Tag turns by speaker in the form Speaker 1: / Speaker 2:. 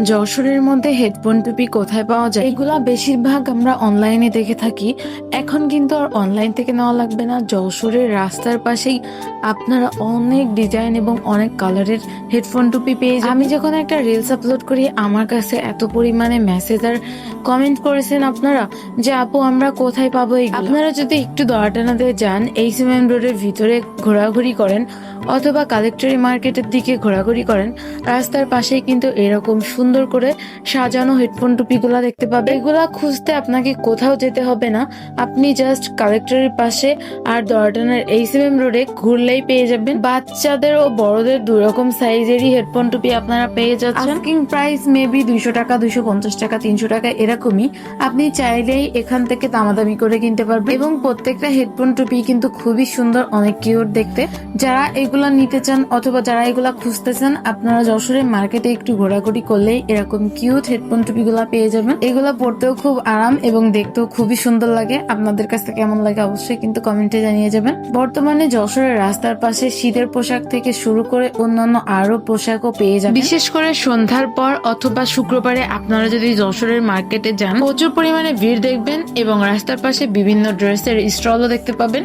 Speaker 1: যশোরের মধ্যে হেডফোন টুপি কোথায় পাওয়া যায়? এগুলা বেশিরভাগ আমরা অনলাইনে দেখে থাকি। এখন কিন্তু আর অনলাইন থেকে নেওয়া লাগবে না, যশোরের রাস্তার পাশেই আপনারা অনেক ডিজাইন এবং অনেক কালারের হেডফোন টুপি পেয়ে যাবেন। আমি যখন একটা রিলস আপলোড করি, আমার কাছে এত পরিমাণে মেসেজ আর কমেন্ট করেছেন আপনারা যে আপু আমরা কোথায় পাবো এগুলো। আপনারা যদি একটু দরাটানা দিয়ে যান, এইচএমএম রোডের ভিতরে ঘোরাঘুরি করেন অথবা কালেক্টরি মার্কেটের দিকে ঘোরাঘুরি করেন, রাস্তার পাশেই কিন্তু এরকম সুন্দর করে সাজানো হেডফোন টুপিগুলা দেখতে পাবে। এগুলা খুঁজতে আপনাকে কোথাও যেতে হবে না, আপনি জাস্ট কালেক্টরের পাশে আর দরাটানার এইচএমএম রোডে ঘুরলেই পেয়ে যাবেন। বাচ্চাদের ও বড়দের দুই রকম সাইজেরই হেডফোন টুপি আপনারা পেয়ে যাচ্ছেন। আস্কিং প্রাইস মেবি 200 টাকা, 250 টাকা, 300 টাকা এরকমই। আপনি চাইলেই এখান থেকে দামাদামি করে কিনতে পারবেন এবং প্রত্যেকটা হেডফোন টুপি কিন্তু খুবই সুন্দর, অনেক কিউট দেখতে। যারা এগুলা নিতে চান অথবা যারা এগুলা খুঁজতেছেন, আপনারা যশোরের মার্কেটে একটু ঘোরাঘুরি করলেই এরকম কিউট হেডফোন টুপিগুলা পেয়ে যাবেন। এগুলা পরতেও খুব আরাম এবং দেখতেও খুবই সুন্দর লাগে। আপনাদের কাছে কেমন লাগে অবশ্যই কিন্তু কমেন্টে জানিয়ে যাবেন। বর্তমানে যশোরের রাস্তার পাশে শীতের পোশাক থেকে শুরু করে অন্যান্য আরো পোশাকও পেয়ে যাবেন। বিশেষ করে সন্ধ্যার পর অথবা শুক্রবারে আপনারা যদি যশোরের মার্কেটে যান, প্রচুর পরিমাণে ভিড় দেখবেন এবং রাস্তার পাশে বিভিন্ন ড্রেসের স্টলও দেখতে পাবেন।